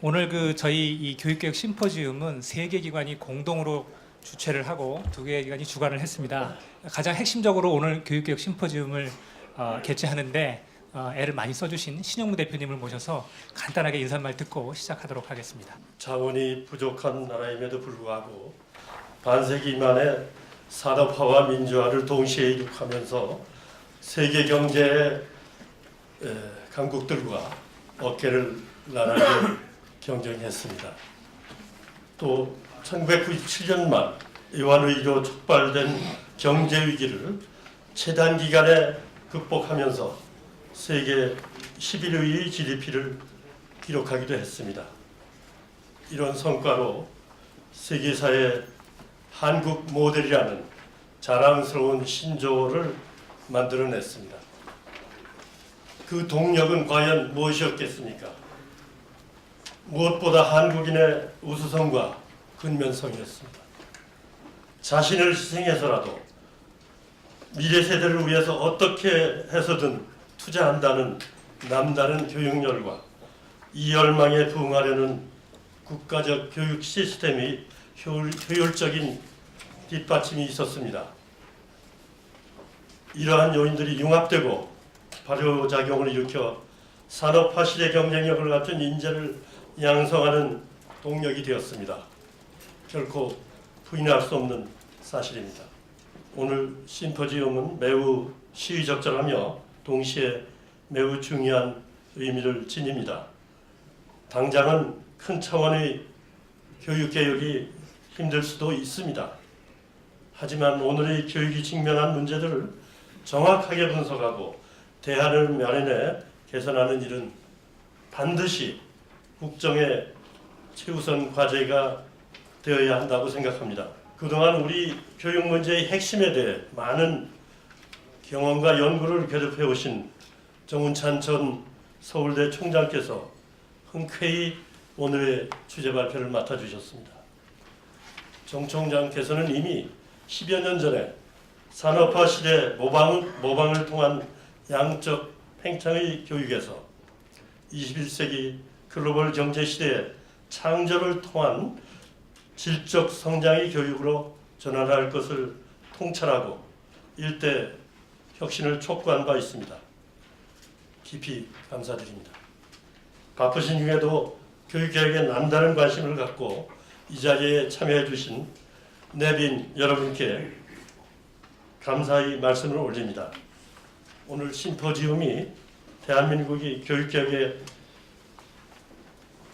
오늘 저희 이 교육개혁 심포지움은 3개 기관이 공동으로 주최를 하고 2개 기관이 주관을 했습니다. 가장 핵심적으로 오늘 교육개혁 심포지움을 개최하는데 애를 많이 써주신 신영무 대표님을 모셔서 간단하게 인사말 듣고 시작하도록 하겠습니다. 자원이 부족한 나라임에도 불구하고 반세기 만에 산업화와 민주화를 동시에 이룩하면서 세계 경제의 강국들과 어깨를 나란히 경쟁했습니다. 또 1997년 말 외환위기로 촉발된 경제 위기를 최단 기간에 극복하면서 세계 11위의 GDP를 기록하기도 했습니다. 이런 성과로 세계사의 한국 모델이라는 자랑스러운 신조어를 만들어냈습니다. 그 동력은 과연 무엇이었겠습니까? 무엇보다 한국인의 우수성과 근면성이었습니다. 자신을 희생해서라도 미래 세대를 위해서 어떻게 해서든 투자한다는 남다른 교육열과 이 열망에 부응하려는 국가적 교육 시스템이 효율적인 뒷받침이 있었습니다. 이러한 요인들이 융합되고 발효작용을 일으켜 산업화 시대 경쟁력을 갖춘 인재를 양성하는 동력이 되었습니다. 결코 부인할 수 없는 사실입니다. 오늘 심포지움은 매우 시의적절하며 동시에 매우 중요한 의미를 지닙니다. 당장은 큰 차원의 교육개혁이 힘들 수도 있습니다. 하지만 오늘의 교육이 직면한 문제들을 정확하게 분석하고 대안을 마련해 개선하는 일은 반드시 국정의 최우선 과제가 되어야 한다고 생각합니다. 그동안 우리 교육 문제의 핵심에 대해 많은 경험과 연구를 결합해 오신 정운찬 전 서울대 총장께서 흔쾌히 오늘의 주제 발표를 맡아주셨습니다. 정 총장께서는 이미 10여 년 전에 산업화 시대 모방을 통한 양적 팽창의 교육에서 21세기 글로벌 경제 시대의 창조를 통한 질적 성장의 교육으로 전환할 것을 통찰하고 일대 혁신을 촉구한 바 있습니다. 깊이 감사드립니다. 바쁘신 중에도 교육개혁에 남다른 관심을 갖고 이 자리에 참여해 주신 내빈 여러분께 감사의 말씀을 올립니다. 오늘 심포지움이 대한민국이 교육개혁에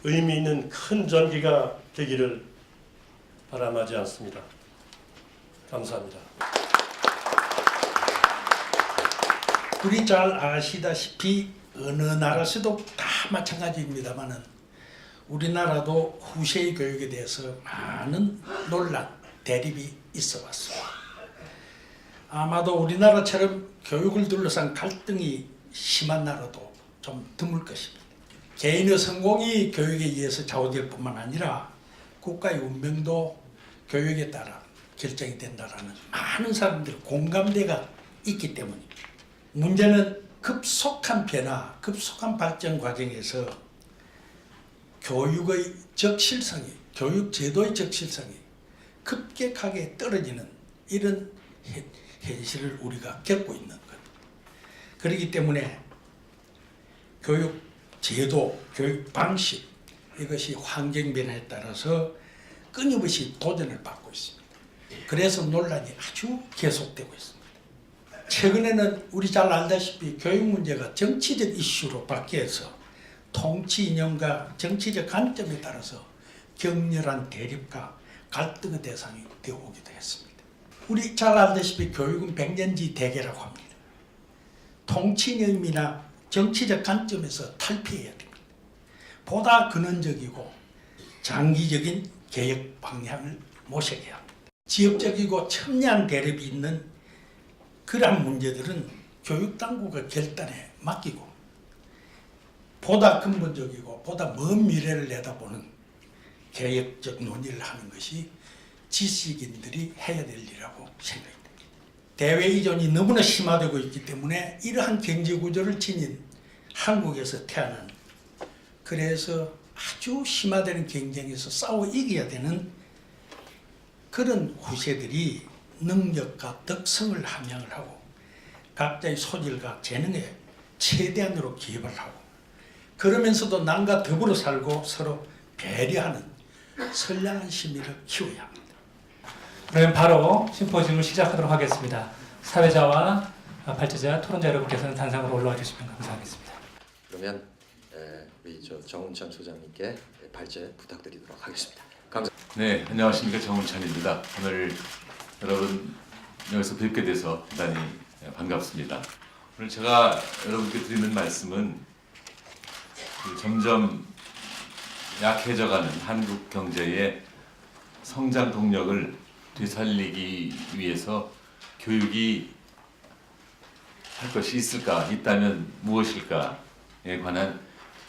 의미 있는 큰 전기가 되기를 바람하지 않습니다. 감사합니다. 우리 잘 아시다시피 어느 나라에서도 다 마찬가지입니다만은 우리나라도 후세의 교육에 대해서 많은 논란, 대립이 있어 왔습니다. 아마도 우리나라처럼 교육을 둘러싼 갈등이 심한 나라도 좀 드물 것입니다. 개인의 성공이 교육에 의해서 좌우될 뿐만 아니라 국가의 운명도 교육에 따라 결정이 된다라는 많은 사람들의 공감대가 있기 때문입니다. 문제는 급속한 변화, 급속한 발전 과정에서 교육의 적실성이, 교육 제도의 적실성이 급격하게 떨어지는 이런 현실을 우리가 겪고 있는 것. 그렇기 때문에 교육 제도, 교육 방식 이것이 환경 변화에 따라서 끊임없이 도전을 받고 있습니다. 그래서 논란이 아주 계속되고 있습니다. 최근에는 우리 잘 알다시피 교육 문제가 정치적 이슈로 바뀌어서 통치 이념과 정치적 관점에 따라서 격렬한 대립과 갈등의 대상이 되어오기도 했습니다. 우리 잘 알다시피 교육은 백년지 대계라고 합니다. 통치 이념이나 정치적 관점에서 탈피해야 됩니다. 보다 근원적이고 장기적인 개혁 방향을 모색해야 합니다. 지역적이고 첨예한 대립이 있는 그러한 문제들은 교육당국의 결단에 맡기고 보다 근본적이고 보다 먼 미래를 내다보는 개혁적 논의를 하는 것이 지식인들이 해야 될 일이라고 생각합니다. 대외 이전이 너무나 심화되고 있기 때문에 이러한 경제구조를 지닌 한국에서 태어난, 그래서 아주 심화되는 경쟁에서 싸워 이겨야 되는 그런 후세들이 능력과 덕성을 함양을 하고 각자의 소질과 재능에 최대한으로 기여를 하고 그러면서도 남과 더불어 살고 서로 배려하는 선량한 심리를 키워야 합니다. 그러면 바로 심포지움을 시작하도록 하겠습니다. 사회자와 발제자, 토론자 여러분께서는 단상으로 올라와 주시면 감사하겠습니다. 그러면 우리 정운찬 소장님께 발제 부탁드리도록 하겠습니다. 감사합니다. 네, 안녕하십니까, 정운찬입니다. 오늘 여러분 여기서 뵙게 돼서 대단히 반갑습니다. 오늘 제가 여러분께 드리는 말씀은 점점 약해져가는 한국 경제의 성장 동력을 되살리기 위해서 교육이 할 것이 있을까, 있다면 무엇일까에 관한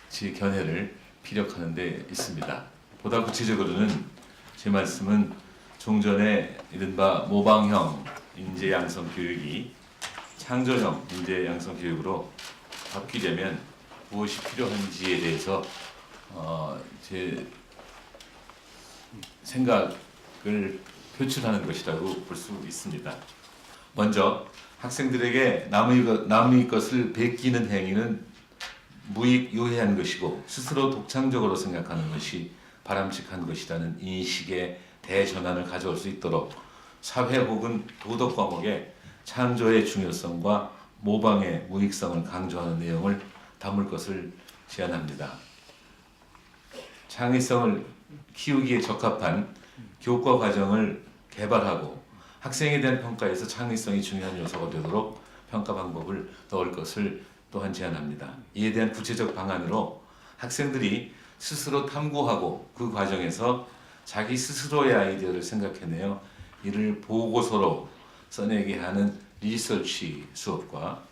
제 견해를 피력하는 데 있습니다. 보다 구체적으로는 제 말씀은 종전에 이른바 모방형 인재 양성 교육이 창조형 인재 양성 교육으로 바뀌려면 무엇이 필요한지에 대해서 제 생각을 표출하는 것이라고 볼 수 있습니다. 먼저 학생들에게 남의 것을 베끼는 행위는 무익유해한 것이고 스스로 독창적으로 생각하는 것이 바람직한 것이라는 인식의 대전환을 가져올 수 있도록 사회 혹은 도덕 과목에 창조의 중요성과 모방의 무익성을 강조하는 내용을 담을 것을 제안합니다. 창의성을 키우기에 적합한 교과 과정을 개발하고 학생에 대한 평가에서 창의성이 중요한 요소가 되도록 평가 방법을 넣을 것을 또한 제안합니다. 이에 대한 구체적 방안으로 학생들이 스스로 탐구하고 그 과정에서 자기 스스로의 아이디어를 생각해내어 이를 보고서로 써내게 하는 리서치 수업과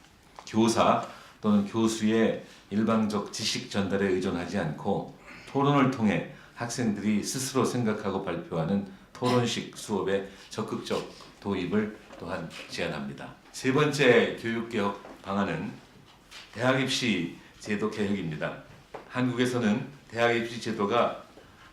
교사 또는 교수의 일방적 지식 전달에 의존하지 않고 토론을 통해 학생들이 스스로 생각하고 발표하는 토론식 수업의 적극적 도입을 또한 제안합니다. 세 번째 교육개혁 방안은 대학 입시 제도 개혁입니다. 한국에서는 대학 입시 제도가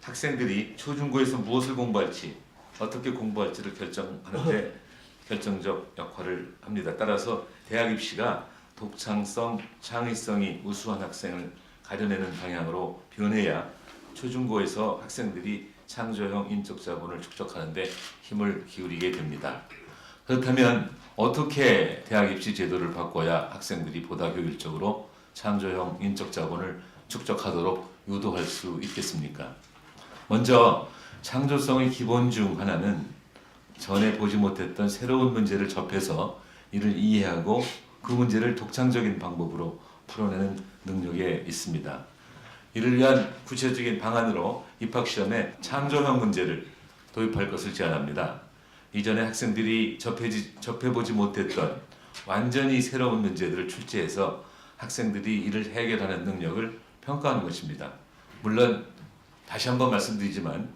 학생들이 초중고에서 무엇을 공부할지, 어떻게 공부할지를 결정하는데 결정적 역할을 합니다. 따라서 대학 입시가 독창성, 창의성이 우수한 학생을 가려내는 방향으로 변해야 초중고에서 학생들이 창조형 인적 자본을 축적하는 데 힘을 기울이게 됩니다. 그렇다면 어떻게 대학 입시 제도를 바꿔야 학생들이 보다 효율적으로 창조형 인적 자본을 축적하도록 유도할 수 있겠습니까? 먼저 창조성의 기본 중 하나는 전에 보지 못했던 새로운 문제를 접해서 이를 이해하고 그 문제를 독창적인 방법으로 풀어내는 능력에 있습니다. 이를 위한 구체적인 방안으로 입학시험에 창조형 문제를 도입할 것을 제안합니다. 이전에 학생들이 접해보지 못했던 완전히 새로운 문제들을 출제해서 학생들이 이를 해결하는 능력을 평가하는 것입니다. 물론 다시 한번 말씀드리지만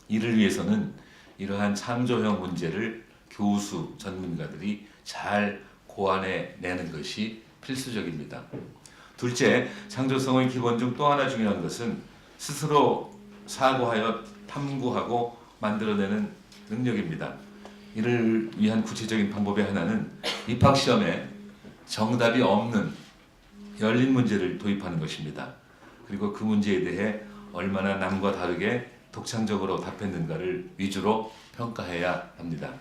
이를 위해서는 이러한 창조형 문제를 교수, 전문가들이 잘 고안해내는 것이 필수적입니다. 둘째, 창조성의 기본 중 또 하나 중요한 것은 스스로 사고하여 탐구하고 만들어내는 능력입니다. 이를 위한 구체적인 방법의 하나는 입학시험에 정답이 없는 열린 문제를 도입하는 것입니다. 그리고 그 문제에 대해 얼마나 남과 다르게 독창적으로 답했는가를 위주로 평가해야 합니다.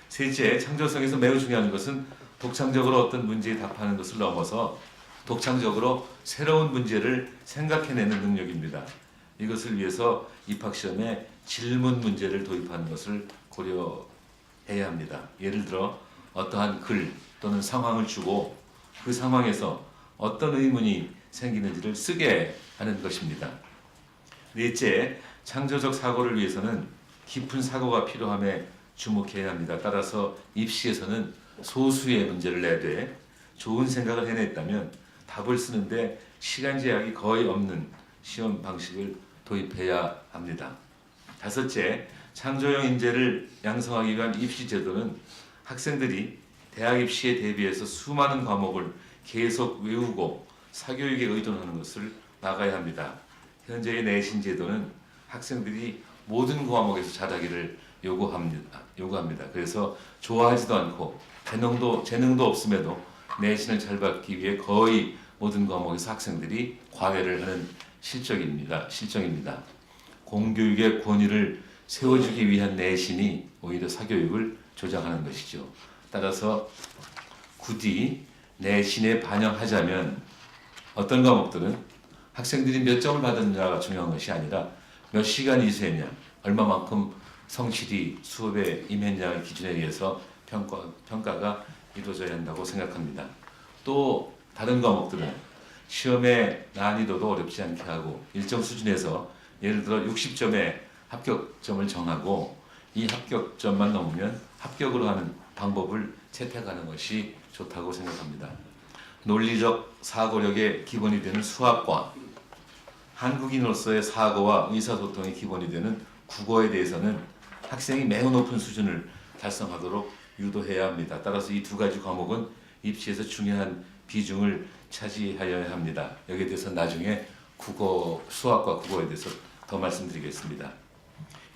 셋째, 창조성에서 매우 중요한 것은 독창적으로 어떤 문제에 답하는 것을 넘어서 독창적으로 새로운 문제를 생각해내는 능력입니다. 이것을 위해서 입학시험에 질문 문제를 도입하는 것을 고려해야 합니다. 예를 들어 어떠한 글 또는 상황을 주고 그 상황에서 어떤 의문이 생기는지를 쓰게 하는 것입니다. 넷째, 창조적 사고를 위해서는 깊은 사고가 필요함에 주목해야 합니다. 따라서 입시에서는 소수의 문제를 내되 좋은 생각을 해냈다면 답을 쓰는데 시간 제약이 거의 없는 시험 방식을 도입해야 합니다. 다섯째, 창조형 인재를 양성하기 위한 입시 제도는 학생들이 대학 입시에 대비해서 수많은 과목을 계속 외우고 사교육에 의존하는 것을 막아야 합니다. 현재의 내신 제도는 학생들이 모든 과목에서 잘하기를 요구합니다. 그래서 좋아하지도 않고 재능도 없음에도 내신을 잘 받기 위해 거의 모든 과목에서 학생들이 과외를 하는 실정입니다. 공교육의 권위를 세워주기 위한 내신이 오히려 사교육을 조장하는 것이죠. 따라서 굳이 내신에 반영하자면 어떤 과목들은 학생들이 몇 점을 받았느냐가 중요한 것이 아니라 몇 시간 이수했냐, 얼마만큼 성실히 수업에 임했냐의 기준에 의해서 평가가 이루어져야 한다고 생각합니다. 또 다른 과목들은 시험의 난이도도 어렵지 않게 하고 일정 수준에서 예를 들어 60점의 합격점을 정하고 이 합격점만 넘으면 합격으로 하는 방법을 채택하는 것이 좋다고 생각합니다. 논리적 사고력의 기본이 되는 수학과 한국인으로서의 사고와 의사소통의 기본이 되는 국어에 대해서는 학생이 매우 높은 수준을 달성하도록 유도해야 합니다. 따라서 이 두 가지 과목은 입시에서 중요한 비중을 차지하여야 합니다. 여기에 대해서 나중에 수학과 국어에 대해서 더 말씀드리겠습니다.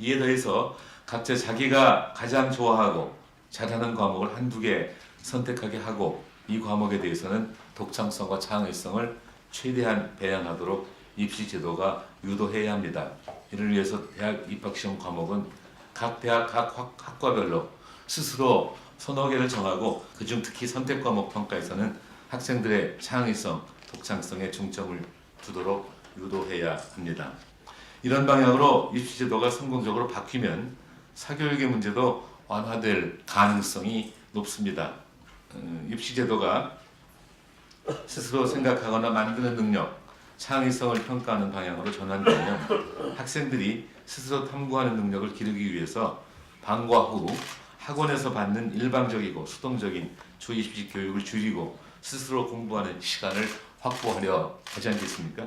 이에 더해서 각자 자기가 가장 좋아하고 잘하는 과목을 한두 개 선택하게 하고 이 과목에 대해서는 독창성과 창의성을 최대한 배양하도록 입시 제도가 유도해야 합니다. 이를 위해서 대학 입학시험 과목은 각 대학 각 학과별로 스스로 서너 개를 정하고 그중 특히 선택 과목 평가에서는 학생들의 창의성, 독창성에 중점을 두도록 유도해야 합니다. 이런 방향으로 입시 제도가 성공적으로 바뀌면 사교육의 문제도 완화될 가능성이 높습니다. 입시 제도가 스스로 생각하거나 만드는 능력, 창의성을 평가하는 방향으로 전환되면 학생들이 스스로 탐구하는 능력을 기르기 위해서 방과 후 학원에서 받는 일방적이고 수동적인 주입시 교육을 줄이고 스스로 공부하는 시간을 확보하려 하지 않겠습니까?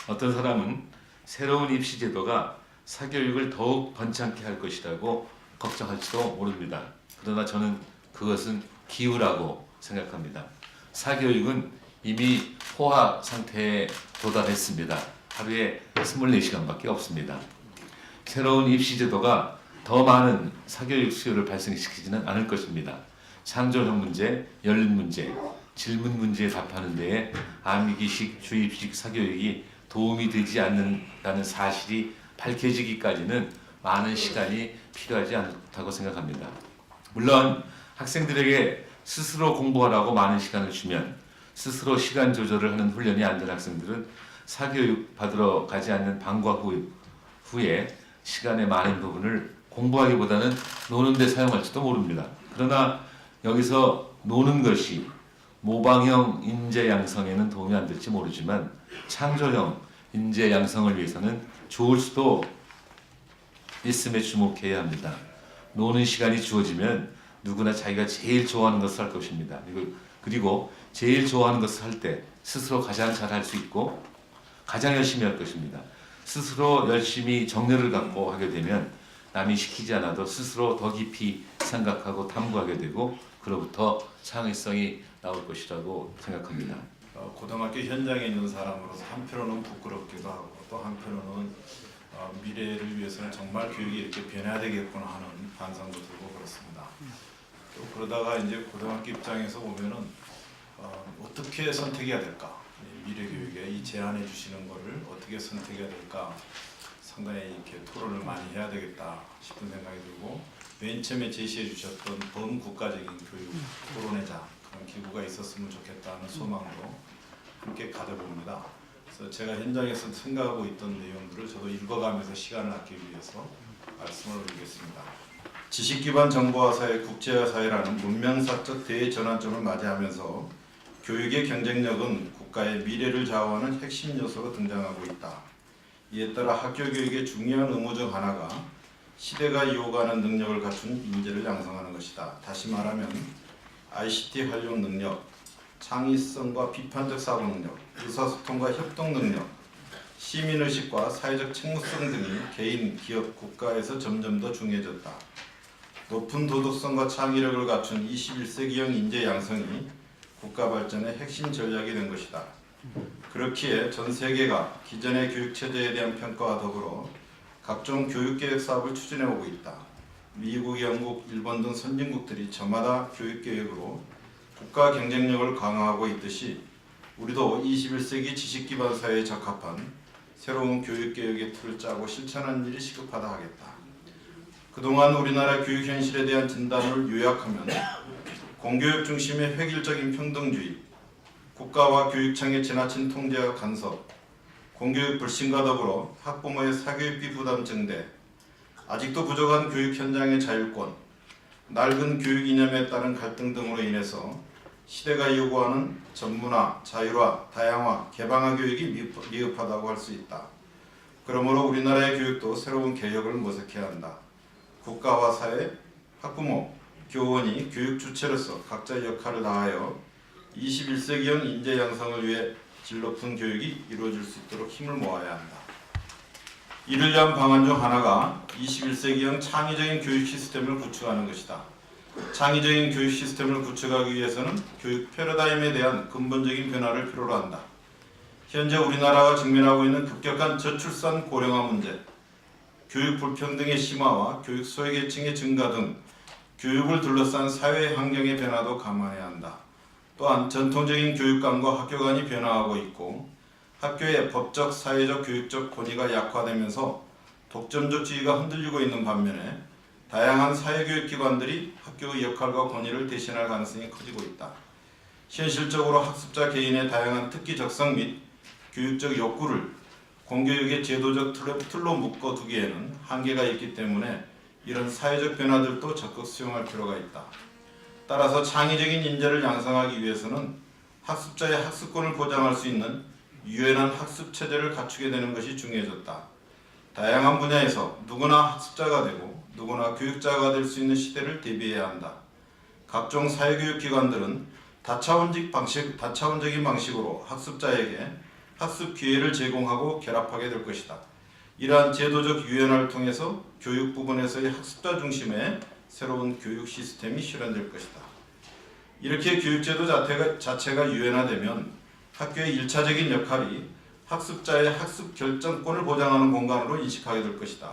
어떤 사람은 새로운 입시 제도가 사교육을 더욱 번창케 할 것이라고 걱정할지도 모릅니다. 그러나 저는 그것은 기우라고 생각합니다. 사교육은 이미 포화 상태에 도달했습니다. 하루에 24시간밖에 없습니다. 새로운 입시 제도가 더 많은 사교육 수요를 발생시키지는 않을 것입니다. 창조형 문제, 열린 문제, 질문 문제에 답하는 데에 암기식, 주입식 사교육이 도움이 되지 않는다는 사실이 밝혀지기까지는 많은 시간이 필요하지 않다고 생각합니다. 물론 학생들에게 스스로 공부하라고 많은 시간을 주면 스스로 시간 조절을 하는 훈련이 안 된 학생들은 사교육 받으러 가지 않는 방과 후에 시간의 많은 부분을 공부하기보다는 노는 데 사용할지도 모릅니다. 그러나 여기서 노는 것이 모방형 인재 양성에는 도움이 안 될지 모르지만 창조형 인재 양성을 위해서는 좋을 수도 있음에 주목해야 합니다. 노는 시간이 주어지면 누구나 자기가 제일 좋아하는 것을 할 것입니다. 그리고 제일 좋아하는 것을 할 때 스스로 가장 잘할 수 있고 가장 열심히 할 것입니다. 스스로 열심히 정열을 갖고 하게 되면 남이 시키지 않아도 스스로 더 깊이 생각하고 탐구하게 되고 그로부터 창의성이 나올 것이라고 생각합니다. 고등학교 현장에 있는 사람으로서 한편으로는 부끄럽기도 하고 또 한편으로는 미래를 위해서는 정말 교육이 이렇게 변해야 되겠구나 하는 반성도 들고 그렇습니다. 또 그러다가 이제 고등학교 입장에서 보면은 어떻게 선택해야 될까? 미래 교육에 이 제안해 주시는 거를 어떻게 선택해야 될까? 상당히 이렇게 토론을 많이 해야 되겠다 싶은 생각이 들고 맨 처음에 제시해 주셨던 범국가적인 교육 토론회장 그런 기구가 있었으면 좋겠다는 소망으로 함께 가져봅니다. 그래서 제가 현장에서 생각하고 있던 내용들을 저도 읽어가면서 시간을 아끼기 위해서 말씀을 올리겠습니다. 지식기반 정보화사회 국제화사회라는 문명사적 대전환점을 맞이하면서 교육의 경쟁력은 국가의 미래를 좌우하는 핵심 요소로 등장하고 있다. 이에 따라 학교 교육의 중요한 의무 중 하나가 시대가 요구하는 능력을 갖춘 인재를 양성하는 것이다. 다시 말하면 ICT 활용 능력, 창의성과 비판적 사고 능력, 의사소통과 협동 능력, 시민의식과 사회적 책무성 등이 개인, 기업, 국가에서 점점 더 중요해졌다. 높은 도덕성과 창의력을 갖춘 21세기형 인재 양성이 국가 발전의 핵심 전략이 된 것이다. 그렇기에 전 세계가 기존의 교육 체제에 대한 평가와 더불어 각종 교육개혁 사업을 추진해 오고 있다. 미국, 영국, 일본 등 선진국들이 저마다 교육개혁으로 국가 경쟁력을 강화하고 있듯이 우리도 21세기 지식기반 사회에 적합한 새로운 교육개혁의 틀을 짜고 실천하는 일이 시급하다 하겠다. 그동안 우리나라 교육 현실에 대한 진단을 요약하면 공교육 중심의 획일적인 평등주의, 국가와 교육청의 지나친 통제와 간섭, 공교육 불신과 더불어 학부모의 사교육비 부담 증대, 아직도 부족한 교육 현장의 자율권, 낡은 교육 이념에 따른 갈등 등으로 인해서 시대가 요구하는 전문화, 자율화, 다양화, 개방화 교육이 미흡하다고 할 수 있다. 그러므로 우리나라의 교육도 새로운 개혁을 모색해야 한다. 국가와 사회, 학부모, 교원이 교육 주체로서 각자의 역할을 다하여 21세기형 인재 양성을 위해 질 높은 교육이 이루어질 수 있도록 힘을 모아야 한다. 이를 위한 방안 중 하나가 21세기형 창의적인 교육 시스템을 구축하는 것이다. 창의적인 교육 시스템을 구축하기 위해서는 교육 패러다임에 대한 근본적인 변화를 필요로 한다. 현재 우리나라가 직면하고 있는 급격한 저출산 고령화 문제, 교육 불평등의 심화와 교육 소외계층의 증가 등 교육을 둘러싼 사회 환경의 변화도 감안해야 한다. 또한 전통적인 교육관과 학교 간이 변화하고 있고 학교의 법적, 사회적, 교육적 권위가 약화되면서 독점적주의가 흔들리고 있는 반면에 다양한 사회교육기관들이 학교의 역할과 권위를 대신할 가능성이 커지고 있다. 현실적으로 학습자 개인의 다양한 특기 적성 및 교육적 욕구를 공교육의 제도적 틀로 묶어두기에는 한계가 있기 때문에 이런 사회적 변화들도 적극 수용할 필요가 있다. 따라서 창의적인 인재를 양성하기 위해서는 학습자의 학습권을 보장할 수 있는 유연한 학습 체제를 갖추게 되는 것이 중요해졌다. 다양한 분야에서 누구나 학습자가 되고 누구나 교육자가 될 수 있는 시대를 대비해야 한다. 각종 사회교육기관들은 다차원적인 방식으로 학습자에게 학습 기회를 제공하고 결합하게 될 것이다. 이러한 제도적 유연화를 통해서 교육 부분에서의 학습자 중심의 새로운 교육 시스템이 실현될 것이다. 이렇게 교육제도 자체가 유연화되면 학교의 1차적인 역할이 학습자의 학습 결정권을 보장하는 공간으로 인식하게 될 것이다.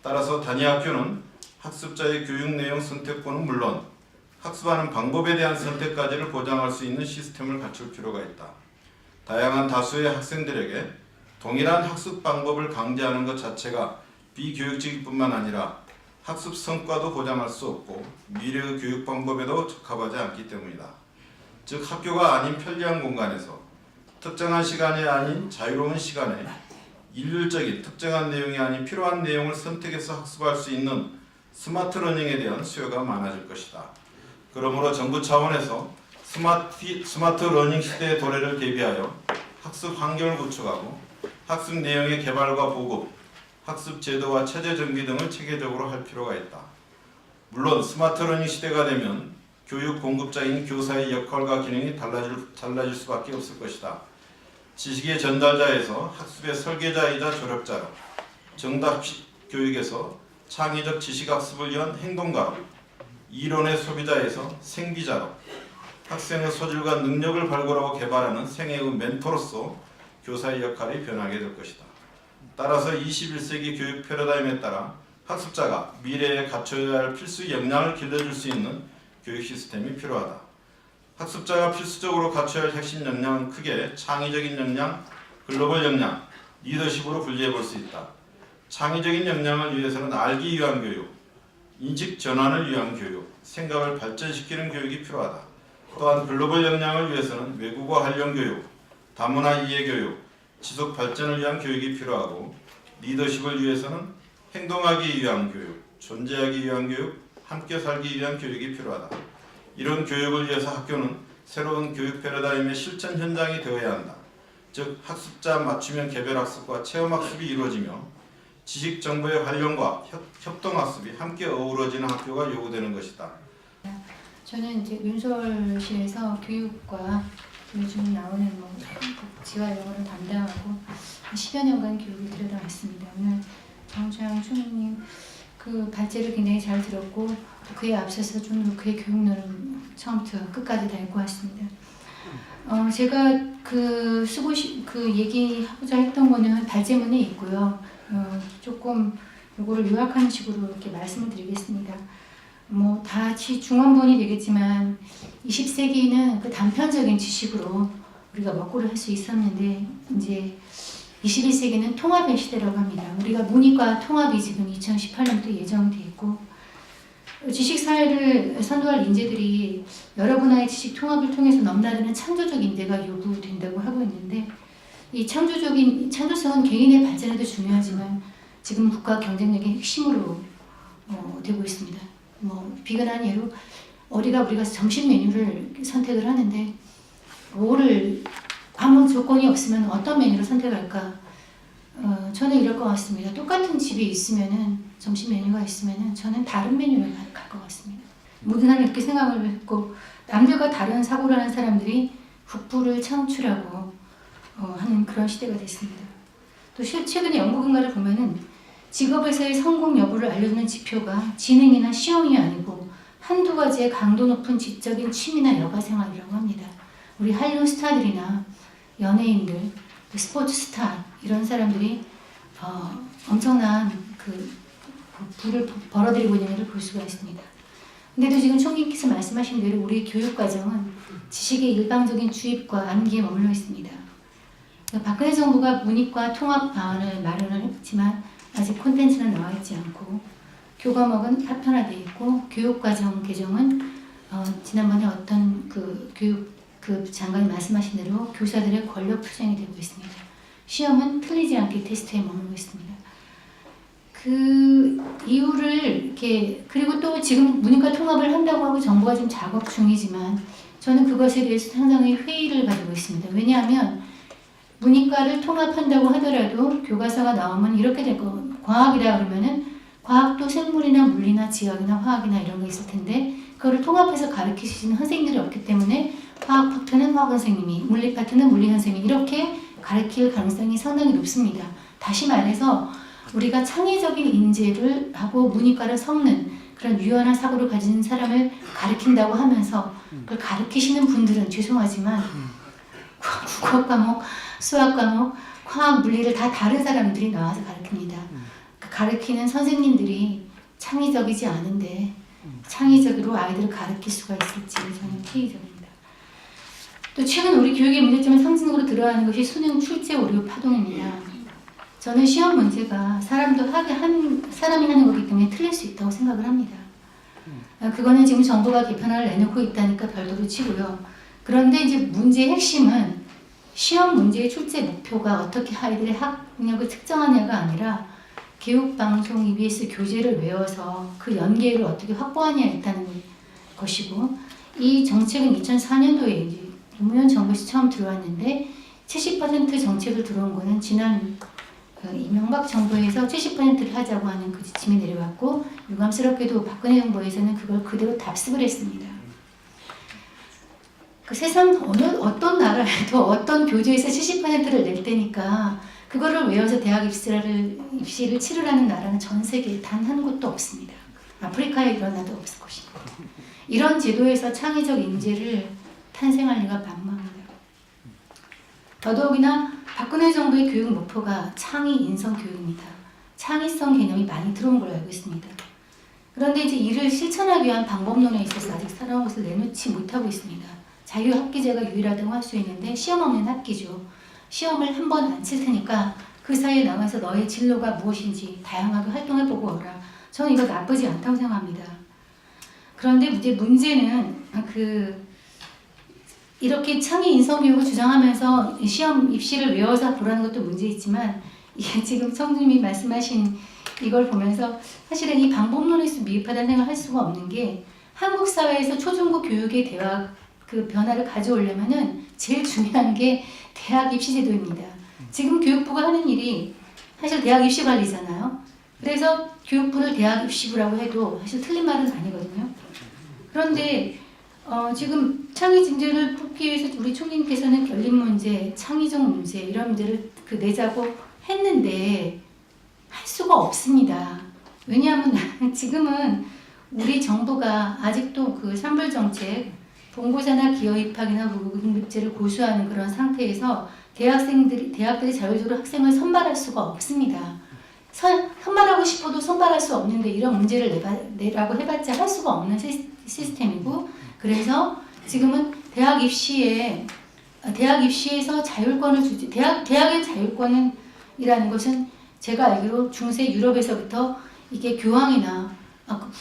따라서 단위 학교는 학습자의 교육 내용 선택권은 물론 학습하는 방법에 대한 선택까지를 보장할 수 있는 시스템을 갖출 필요가 있다. 다양한 다수의 학생들에게 동일한 학습 방법을 강제하는 것 자체가 비교육적일 뿐만 아니라 학습 성과도 보장할 수 없고 미래의 교육 방법에도 적합하지 않기 때문이다. 즉 학교가 아닌 편리한 공간에서 특정한 시간이 아닌 자유로운 시간에 일률적인 특정한 내용이 아닌 필요한 내용을 선택해서 학습할 수 있는 스마트 러닝에 대한 수요가 많아질 것이다. 그러므로 정부 차원에서 스마트 러닝 시대의 도래를 대비하여 학습 환경을 구축하고 학습 내용의 개발과 보급, 학습 제도와 체제 정비 등을 체계적으로 할 필요가 있다. 물론 스마트 러닝 시대가 되면 교육 공급자인 교사의 역할과 기능이 달라질 수밖에 없을 것이다. 지식의 전달자에서 학습의 설계자이자 조력자로, 정답 교육에서 창의적 지식학습을 위한 행동가로, 이론의 소비자에서 생기자로, 학생의 소질과 능력을 발굴하고 개발하는 생애의 멘토로서 교사의 역할이 변하게 될 것이다. 따라서 21세기 교육 패러다임에 따라 학습자가 미래에 갖춰야 할 필수 역량을 길러줄 수 있는 교육 시스템이 필요하다. 학습자가 필수적으로 갖춰야 할 핵심 역량은 크게 창의적인 역량, 글로벌 역량, 리더십으로 분리해 볼 수 있다. 창의적인 역량을 위해서는 알기 위한 교육, 인식 전환을 위한 교육, 생각을 발전시키는 교육이 필요하다. 또한 글로벌 역량을 위해서는 외국어 활용 교육, 다문화 이해 교육, 지속 발전을 위한 교육이 필요하고 리더십을 위해서는 행동하기 위한 교육, 존재하기 위한 교육, 함께 살기 위한 교육이 필요하다. 이런 교육을 위해서 학교는 새로운 교육 패러다임의 실천 현장이 되어야 한다. 즉 학습자 맞춤형 개별학습과 체험학습이 이루어지며 지식 정보의 활용과 협동학습이 함께 어우러지는 학교가 요구되는 것이다. 저는 이제 윤솔실에서 교육과 요즘 나오는 복지와 이런 거를 담당하고 10여 년간 교육을 들여다봤습니다. 오늘 정주영 총리님 그 발제를 굉장히 잘 들었고 그에 앞서서 좀 그의 교육론을 처음부터 끝까지 다 읽고 왔습니다. 제가 그 얘기하고자 했던 거는 발제문에 있고요. 조금 요거를 요약하는 식으로 이렇게 말씀을 드리겠습니다. 뭐 다 중원본이 되겠지만 20세기는 그 단편적인 지식으로 우리가 먹고를 할 수 있었는데 이제 21세기는 통합의 시대라고 합니다. 우리가 문이과 통합이 지금 2018년부터 예정이 돼 있고 지식사회를 선도할 인재들이 여러 분야의 지식 통합을 통해서 넘나드는 창조적 인재가 요구된다고 하고 있는데 이 창조성은 개인의 발전에도 중요하지만 지금 국가 경쟁력의 핵심으로 되고 있습니다. 뭐 비근한 예로 우리가 점심 메뉴를 선택을 하는데 뭐를 아무 조건이 없으면 어떤 메뉴를 선택할까? 저는 이럴 것 같습니다. 똑같은 집이 있으면은 점심 메뉴가 있으면은 저는 다른 메뉴를 갈 것 같습니다. 모든 사람이 이렇게 생각을 했고 남들과 다른 사고를 하는 사람들이 국부를 창출하고 하는 그런 시대가 됐습니다. 또 최근에 연구 결과를 보면은 직업에서의 성공 여부를 알려주는 지표가 지능이나 시험이 아니고 한두 가지의 강도 높은 지적인 취미나 여가 생활이라고 합니다. 우리 한류 스타들이나 연예인들, 스포츠 스타 이런 사람들이 엄청난 그 부를 벌어들이고 있는 것을 볼 수가 있습니다. 근데도 지금 총리께서 말씀하신 대로 우리 교육과정은 지식의 일방적인 주입과 암기에 머물러 있습니다. 박근혜 정부가 문이과 통합 방안을 마련을 했지만 아직 콘텐츠는 나와 있지 않고 교과목은 파편화되어 있고 교육과정 개정은 지난번에 어떤 그 장관이 말씀하신 대로 교사들의 권력 투쟁이 되고 있습니다. 시험은 틀리지 않게 테스트에 머물고 있습니다. 그 이유를 이렇게 그리고 또 지금 문이과 통합을 한다고 하고 정부가 지금 작업 중이지만 저는 그것에 대해서 상당히 회의를 가지고 있습니다. 왜냐하면 문이과를 통합한다고 하더라도 교과서가 나오면 이렇게 될 거 과학이라 그러면은 과학도 생물이나 물리나 지학이나 화학이나 이런 게 있을 텐데 그거를 통합해서 가르치시는 선생님들이 없기 때문에 화학 파트는 화학 선생님이 물리 파트는 물리 선생님이 이렇게 가르칠 가능성이 상당히 높습니다. 다시 말해서 우리가 창의적인 인재를 하고 문이과를 섞는 그런 유연한 사고를 가진 사람을 가르친다고 하면서 그걸 가르치시는 분들은 죄송하지만 국어 과목, 수학 과목, 화학, 물리를 다 다른 사람들이 나와서 가르칩니다. 가르치는 선생님들이 창의적이지 않은데 창의적으로 아이들을 가르칠 수가 있을지 저는 회의적입니다. 또 최근 우리 교육의 문제점은 상징적으로 드러나는 것이 수능 출제 오류 파동입니다. 저는 시험 문제가 사람이 하는 거기 때문에 틀릴 수 있다고 생각을 합니다. 그거는 지금 정부가 개편안을 내놓고 있다니까 별도로 치고요. 그런데 이제 문제의 핵심은 시험 문제의 출제 목표가 어떻게 아이들의 학력을 측정하냐가 아니라 교육방송 EBS 교재를 외워서 그 연계를 어떻게 확보하냐에 있다는 것이고 이 정책은 2004년도에 이제 노무현 정부에서 처음 들어왔는데 70% 정책을 들어온 거는 지난 이명박 정부에서 70%를 하자고 하는 그 지침이 내려왔고 유감스럽게도 박근혜 정부에서는 그걸 그대로 답습을 했습니다. 그 세상 어떤 나라에도 어떤 교재에서 70%를 낼 때니까 그거를 외워서 대학 입시를 치르라는 나라는 전 세계에 단 한 곳도 없습니다. 아프리카에 이런 나라도 없을 것입니다. 이런 제도에서 창의적 인재를 탄생할 리가 만무합니다. 더더욱이나 박근혜 정부의 교육 목표가 창의 인성 교육입니다. 창의성 개념이 많이 들어온 걸로 알고 있습니다. 그런데 이제 이를 실천하기 위한 방법론에 있어서 아직 새로운 것을 내놓지 못하고 있습니다. 자유학기제가 유일하다고 할 수 있는데 시험 없는 학기죠. 시험을 한 번 안 칠 테니까 그 사이에 나와서 너의 진로가 무엇인지 다양하게 활동해보고 오라. 저는 이거 나쁘지 않다고 생각합니다. 그런데 이제 문제는 이렇게 창의 인성 교육을 주장하면서 시험 입시를 외워서 보라는 것도 문제있지만 이게 지금 성주님이 말씀하신 이걸 보면서 사실은 이 방법론에서 미흡하다는 생각을 할 수가 없는 게 한국 사회에서 초중고 교육의 대화 그 변화를 가져오려면은 제일 중요한 게 대학 입시 제도입니다. 지금 교육부가 하는 일이 사실 대학 입시 관리잖아요. 그래서 교육부를 대학 입시부라고 해도 사실 틀린 말은 아니거든요. 그런데 지금 창의 인재를 뽑기 위해서 우리 총리님께서는 결림 문제, 창의적 문제 이런 문제를 내자고 했는데 할 수가 없습니다. 왜냐하면 지금은 우리 정부가 아직도 그 산불 정책 본고사나 기여 입학이나 무급응급제를 고수하는 그런 상태에서 대학들이 자율적으로 학생을 선발할 수가 없습니다. 선발하고 싶어도 선발할 수 없는데 이런 문제를 내라고 해봤자 할 수가 없는 시스템이고, 그래서 지금은 대학 입시에서 자율권을 주지, 대학의 자율권이라는 것은 제가 알기로 중세 유럽에서부터 이게 교황이나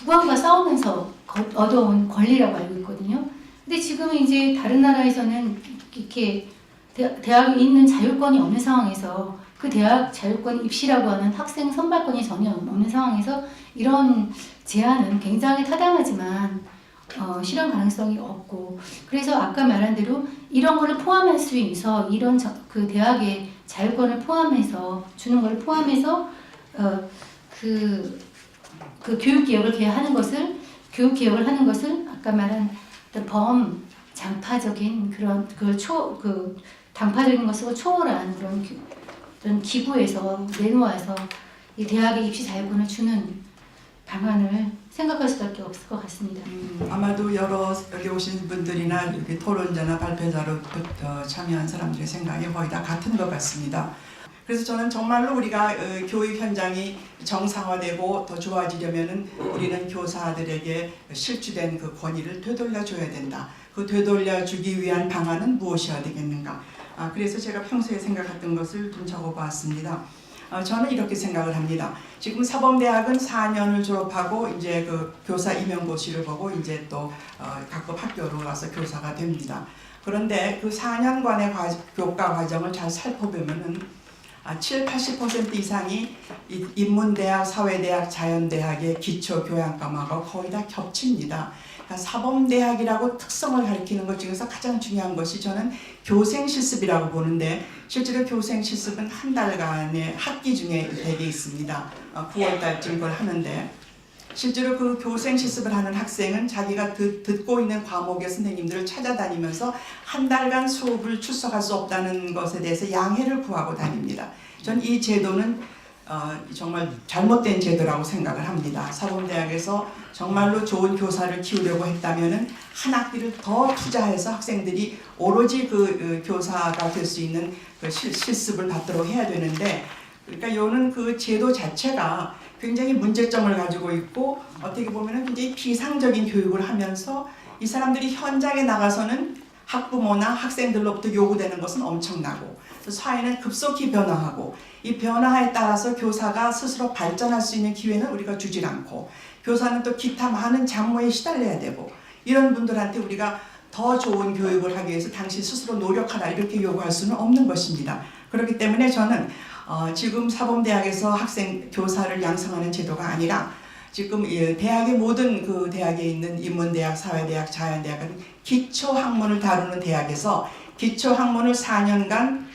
국왕과 싸우면서 얻어온 권리라고 알고 있거든요. 근데 지금은 이제 다른 나라에서는 이렇게 대학에 있는 자율권이 없는 상황에서 그 대학 자율권 입시라고 하는 학생 선발권이 전혀 없는 상황에서 이런 제안은 굉장히 타당하지만 실현 가능성이 없고, 그래서 아까 말한 대로 이런 거를 포함할 수 있어 이런 그 대학의 자율권을 포함해서 주는 걸 포함해서 그 교육 개혁을 하는 것을 아까 말한 범장파적인 그런 당파적인 것을 초월한 그런 기구에서 내놓아서 이 대학의 입시 자율권을 주는 방안을 생각할 수밖에 없을 것 같습니다. 아마도 여러 여기 오신 분들이나 여기 토론자나 발표자로 참여한 사람들의 생각이 거의 다 같은 것 같습니다. 그래서 저는 정말로 우리가 교육 현장이 정상화되고 더 좋아지려면은 우리는 교사들에게 실주된 그 권위를 되돌려줘야 된다. 그 되돌려주기 위한 방안은 무엇이어야 되겠는가? 그래서 제가 평소에 생각했던 것을 좀 적어보았습니다. 저는 이렇게 생각을 합니다. 지금 사범대학은 4년을 졸업하고 이제 그 교사 임용고시를 보고 이제 또 각급 학교로 가서 교사가 됩니다. 그런데 그 4년간의 교과 과정을 잘 살펴보면은 70-80% 이상이 인문대학, 사회대학, 자연대학의 기초교양과목하고 거의 다 겹칩니다. 그러니까 사범대학이라고 특성을 가리키는 것 중에서 가장 중요한 것이 저는 교생실습이라고 보는데, 실제로 교생실습은 한 달간의 학기 중에 대개 있습니다. 9월달쯤 그걸 하는데, 실제로 그 교생실습을 하는 학생은 자기가 듣고 있는 과목의 선생님들을 찾아다니면서 한 달간 수업을 출석할 수 없다는 것에 대해서 양해를 구하고 다닙니다. 전 이 제도는 정말 잘못된 제도라고 생각을 합니다. 사범대학에서 정말로 좋은 교사를 키우려고 했다면은 한 학기를 더 투자해서 학생들이 오로지 그 교사가 될 수 있는 그 실습을 받도록 해야 되는데, 그러니까 요는 그 제도 자체가 굉장히 문제점을 가지고 있고, 어떻게 보면 굉장히 비상적인 교육을 하면서 이 사람들이 현장에 나가서는 학부모나 학생들로부터 요구되는 것은 엄청나고, 사회는 급속히 변화하고, 이 변화에 따라서 교사가 스스로 발전할 수 있는 기회는 우리가 주질 않고, 교사는 또 기타 많은 잡무에 시달려야 되고, 이런 분들한테 우리가 더 좋은 교육을 하기 위해서 당신 스스로 노력하라 이렇게 요구할 수는 없는 것입니다. 그렇기 때문에 저는 지금 사범대학에서 교사를 양성하는 제도가 아니라, 지금 대학의 모든 그 대학에 있는 인문대학, 사회대학, 자연대학은 기초학문을 다루는 대학에서 기초학문을 4년간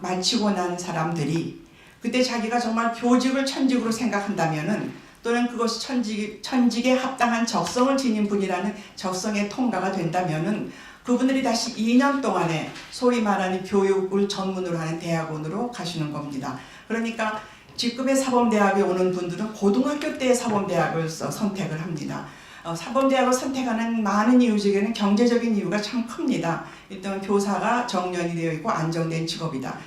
마치고 난 사람들이 그때 자기가 정말 교직을 천직으로 생각한다면은, 또는 그것이 천직에 합당한 적성을 지닌 분이라는 적성에 통과가 된다면은 그분들이 다시 2년 동안에 소위 말하는 교육을 전문으로 하는 대학원으로 가시는 겁니다. 그러니까 직급의 사범대학에 오는 분들은 고등학교 때의 사범대학을 선택을 합니다. 사범대학을 선택하는 많은 이유 중에는 경제적인 이유가 참 큽니다. 일단 교사가 정년이 되어 있고 안정된 직업이다.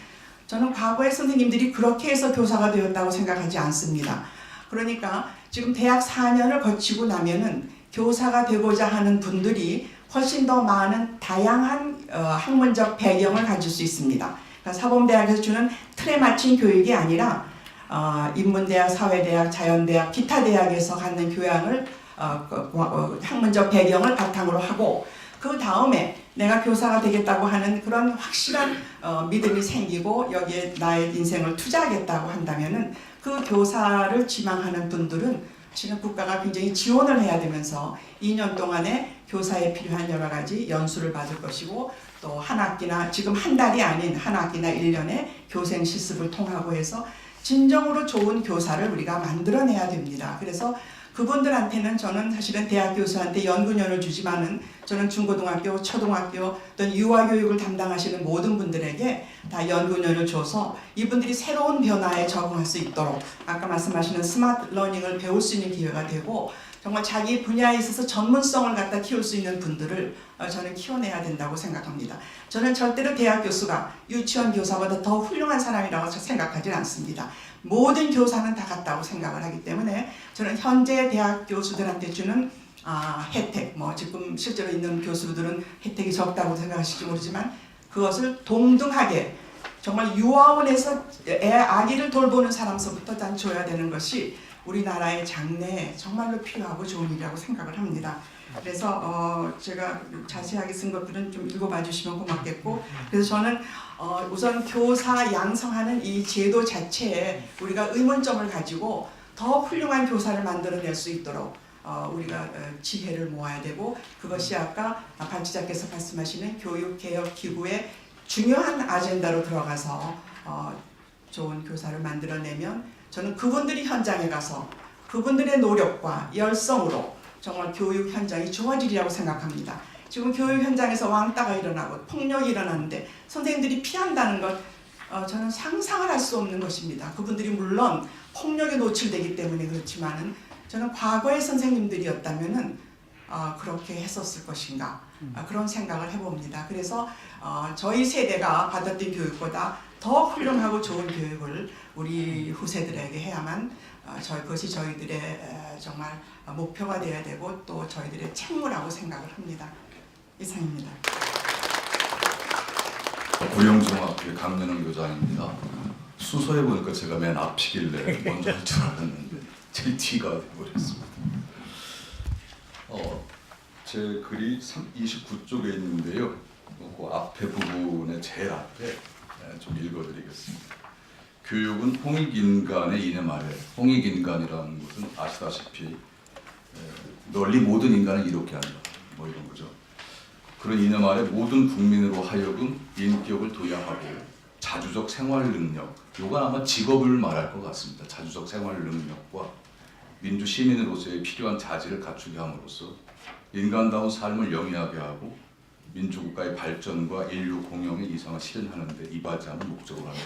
저는 과거의 선생님들이 그렇게 해서 교사가 되었다고 생각하지 않습니다. 그러니까 지금 대학 4년을 거치고 나면은 교사가 되고자 하는 분들이 훨씬 더 많은 다양한 학문적 배경을 가질 수 있습니다. 그러니까 사범대학에서 주는 틀에 맞춘 교육이 아니라 인문대학, 사회대학, 자연대학, 기타 대학에서 갖는 교양을 학문적 배경을 바탕으로 하고, 그 다음에 내가 교사가 되겠다고 하는 그런 확실한 믿음이 생기고 여기에 나의 인생을 투자하겠다고 한다면은 그 교사를 지망하는 분들은 실은 국가가 굉장히 지원을 해야 되면서 2년 동안에 교사에 필요한 여러 가지 연수를 받을 것이고, 또 한 학기나 지금 한 달이 아닌 한 학기나 1년에 교생 실습을 통하고 해서 진정으로 좋은 교사를 우리가 만들어내야 됩니다. 그래서 그분들한테는 저는 사실은 대학 교수한테 연구년을 주지만은 저는 중고등학교, 초등학교 또는 유아교육을 담당하시는 모든 분들에게 다 연구년을 줘서 이분들이 새로운 변화에 적응할 수 있도록 아까 말씀하시는 스마트 러닝을 배울 수 있는 기회가 되고, 정말 자기 분야에 있어서 전문성을 갖다 키울 수 있는 분들을 저는 키워내야 된다고 생각합니다. 저는 절대로 대학 교수가 유치원 교사보다 더 훌륭한 사람이라고 생각하지 않습니다. 모든 교사는 다 같다고 생각을 하기 때문에 저는 현재 대학 교수들한테 주는 혜택, 뭐 지금 실제로 있는 교수들은 혜택이 적다고 생각하실지 모르지만 그것을 동등하게 정말 유아원에서 아기를 돌보는 사람서부터 단 줘야 되는 것이 우리나라의 장래에 정말로 필요하고 좋은 일이라고 생각을 합니다. 그래서 제가 자세하게 쓴 것들은 좀 읽어봐 주시면 고맙겠고, 그래서 저는 우선 교사 양성하는 이 제도 자체에 우리가 의문점을 가지고 더 훌륭한 교사를 만들어낼 수 있도록 우리가 지혜를 모아야 되고, 그것이 아까 박 지자께서 말씀하시는 교육개혁기구의 중요한 아젠다로 들어가서 좋은 교사를 만들어내면 저는 그분들이 현장에 가서 그분들의 노력과 열성으로 정말 교육 현장이 좋아지리라고 생각합니다. 지금 교육 현장에서 왕따가 일어나고 폭력이 일어나는데 선생님들이 피한다는 것 저는 상상을 할 수 없는 것입니다. 그분들이 물론 폭력에 노출되기 때문에 그렇지만은 저는 과거의 선생님들이었다면은 그렇게 했었을 것인가 그런 생각을 해봅니다. 그래서 저희 세대가 받았던 교육보다 더 훌륭하고 좋은 교육을 우리 후세들에게 해야만 그것이 저희들의 정말 목표가 되어야 되고 또 저희들의 책무라고 생각을 합니다. 이상입니다. 고영중학교 강민원 교장입니다. 수서에 보니까 제가 맨 앞이길래 먼저 할 줄 알았는데 제 뒤가 되어버렸습니다. 제 글이 29쪽에 있는데요. 그 앞에 부분의 제일 앞에 좀 읽어드리겠습니다. 교육은 홍익인간의 이념 아래, 홍익인간이라는 것은 아시다시피 널리 모든 인간을 이롭게 한다, 뭐 이런 거죠. 그런 이념 아래 모든 국민으로 하여금 인격을 도양하고 자주적 생활 능력, 요건 아마 직업을 말할 것 같습니다. 자주적 생활 능력과 민주 시민으로서의 필요한 자질을 갖추게 함으로써 인간다운 삶을 영위하게 하고 민주국가의 발전과 인류 공영의 이상을 실현하는 데 이바지하는 목적으로 합니다.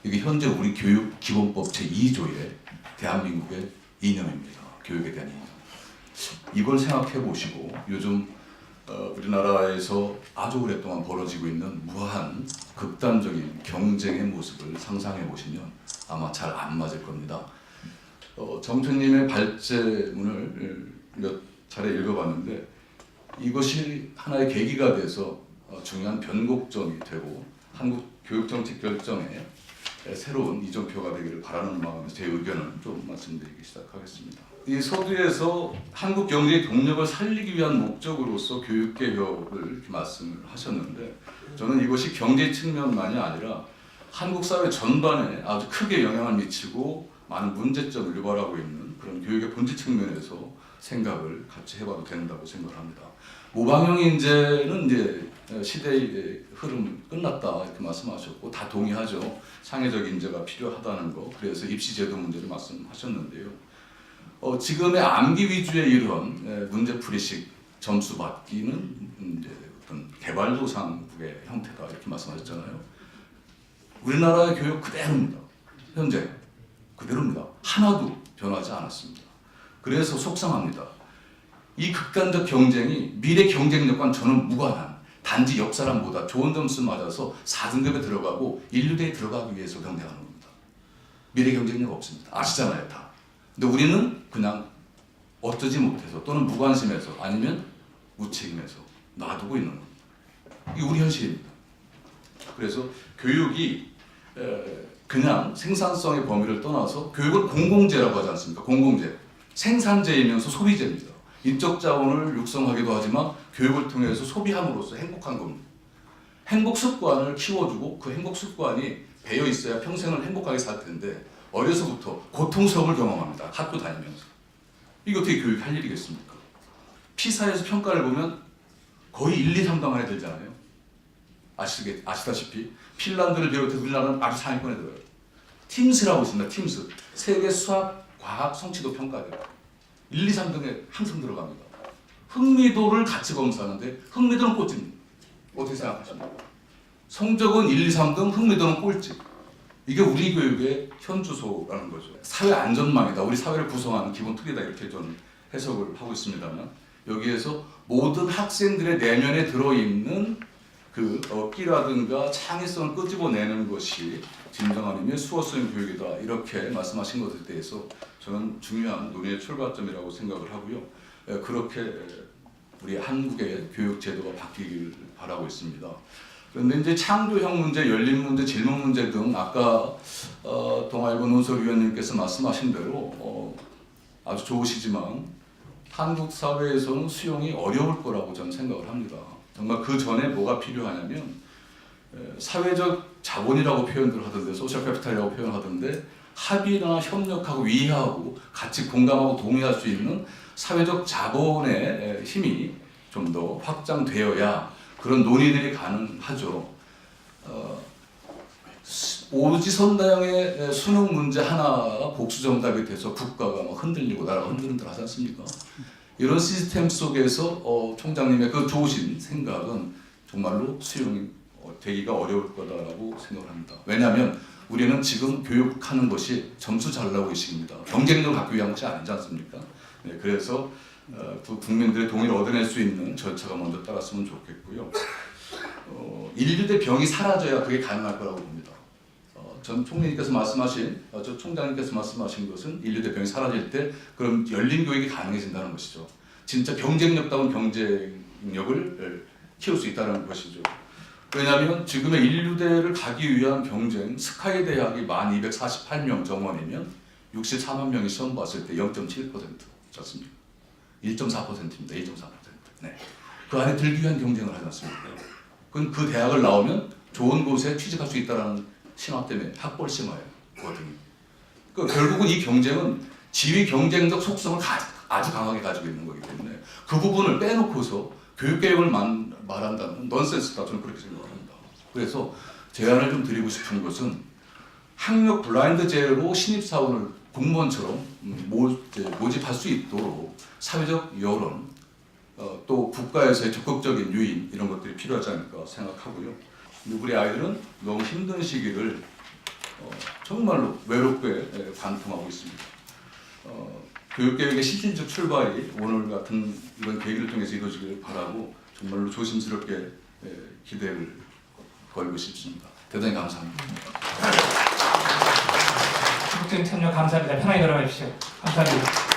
이게 현재 우리 교육기본법 제2조의 대한민국의 이념입니다. 교육에 대한 이념. 이걸 생각해 보시고 요즘 우리나라에서 아주 오랫동안 벌어지고 있는 무한 극단적인 경쟁의 모습을 상상해 보시면 아마 잘 안 맞을 겁니다. 정표님의 발제문을 몇 차례 읽어봤는데 이것이 하나의 계기가 돼서 중요한 변곡점이 되고 한국 교육정책 결정에 새로운 이정표가 되기를 바라는 마음에서 제 의견을 좀 말씀드리기 시작하겠습니다. 이 서두에서 한국 경제의 동력을 살리기 위한 목적으로서 교육개혁을 이렇게 말씀을 하셨는데 저는 이것이 경제 측면만이 아니라 한국 사회 전반에 아주 크게 영향을 미치고 많은 문제점을 유발하고 있는 그런 교육의 본질 측면에서 생각을 같이 해봐도 된다고 생각합니다. 모방형 인재는 이제 시대의 흐름 끝났다 이렇게 말씀하셨고 다 동의하죠. 창의적 인재가 필요하다는 거. 그래서 입시제도 문제를 말씀하셨는데요. 지금의 암기 위주의 이런 문제풀이식 점수 받기는 이제 어떤 개발도상국의 형태다 이렇게 말씀하셨잖아요. 우리나라의 교육 그대로입니다. 현재 그대로입니다. 하나도 변하지 않았습니다. 그래서 속상합니다. 이 극단적 경쟁이 미래 경쟁력과는 저는 무관한 단지 옆 사람보다 좋은 점수 맞아서 4등급에 들어가고 인류대에 들어가기 위해서 경쟁하는 겁니다. 미래 경쟁력 없습니다. 아시잖아요 다. 근데 우리는 그냥 어쩌지 못해서 또는 무관심해서 아니면 무책임해서 놔두고 있는 겁니다. 이게 우리 현실입니다. 그래서 교육이 그냥 생산성의 범위를 떠나서 교육을 공공재라고 하지 않습니까? 공공재. 생산재이면서 소비재입니다. 인적 자원을 육성하기도 하지만 교육을 통해서 소비함으로써 행복한 겁니다. 행복 습관을 키워주고 그 행복 습관이 배어 있어야 평생을 행복하게 살 텐데 어려서부터 고통스러움을 경험합니다. 학교 다니면서. 이게 어떻게 교육할 일이겠습니까? 피사에서 평가를 보면 거의 1, 2, 3등 안에 들잖아요. 아시다시피 핀란드를 비롯해서 우리나라는 아주 상위권에 들어요. 팀스라고 있습니다. 팀스. 세계 수학, 과학, 성취도 평가대요. 1, 2, 3등에 항상 들어갑니다. 흥미도를 같이 검사하는데 흥미도는 꼴찌입니다. 어떻게 생각하십니까? 성적은 1, 2, 3등, 흥미도는 꼴찌. 이게 우리 교육의 현주소라는 거죠. 사회 안전망이다. 우리 사회를 구성하는 기본 틀이다. 이렇게 저는 해석을 하고 있습니다만 여기에서 모든 학생들의 내면에 들어있는 그 끼라든가 창의성을 끄집어내는 것이 진정한 의미의 수어성 교육이다 이렇게 말씀하신 것에 대해서 저는 중요한 논의의 출발점이라고 생각을 하고요. 그렇게 우리 한국의 교육 제도가 바뀌길 바라고 있습니다. 그런데 이제 창조형 문제, 열린 문제, 질문 문제 등 아까 동아일보 논설위원님께서 말씀하신 대로 아주 좋으시지만 한국 사회에서는 수용이 어려울 거라고 저는 생각을 합니다. 정말 그 전에 뭐가 필요하냐면 사회적 자본이라고 표현들 하던데 소셜 캐피탈이라고 표현하던데 합의나 협력하고 이해하고 같이 공감하고 동의할 수 있는 사회적 자본의 힘이 좀 더 확장되어야 그런 논의들이 가능하죠. 오지선다형의 수능 문제 하나 복수정답이 돼서 국가가 막 흔들리고 나라가 흔들흔들 하지 않습니까? 이런 시스템 속에서 총장님의 그 좋으신 생각은 정말로 수용이 되기가 어려울 거다라고 생각을 합니다. 왜냐하면 우리는 지금 교육하는 것이 점수 잘 나오기 식입니다. 경쟁력을 갖기 위한 것이 아니지 않습니까? 네, 그래서 국민들의 동의를 얻어낼 수 있는 절차가 먼저 따랐으면 좋겠고요. 인류 대 병이 사라져야 그게 가능할 거라고 봅니다. 전 총리님께서 말씀하신, 저 총장님께서 말씀하신 것은 인류 대 병이 사라질 때 그럼 열린 교육이 가능해진다는 것이죠. 진짜 경쟁력다운 경쟁력을 키울 수 있다는 것이죠. 왜냐하면 지금의 인류대를 가기 위한 경쟁, 스카이 대학이 1248명 정원이면 64만 명이 시험 봤을 때 0.7%였습니다. 1.4%입니다. 1.4%. 네. 그 안에 들기 위한 경쟁을 하지 않습니까? 그건 그 대학을 나오면 좋은 곳에 취직할 수 있다는 신화 때문에 학벌 심화거든요. 그러니까 결국은 이 경쟁은 지위 경쟁적 속성을 아주 강하게 가지고 있는 거기 때문에 그 부분을 빼놓고서 교육개혁을 말한다는 넌센스다 저는 그렇게 생각합니다. 그래서 제안을 좀 드리고 싶은 것은 학력 블라인드 제로 신입사원을 공무원처럼 모집할 수 있도록 사회적 여론 또 국가에서의 적극적인 유인 이런 것들이 필요하지 않을까 생각하고요. 우리 아이들은 너무 힘든 시기를 정말로 외롭게 관통하고 있습니다. 교육계획의 실질적 출발이 오늘 같은 이런 계기를 통해서 이루어지길 바라고 정말로 조심스럽게 기대를 걸고 싶습니다. 대단히 감사합니다. 적극적인 참여 감사합니다. 편하게 돌아가십시오. 감사합니다.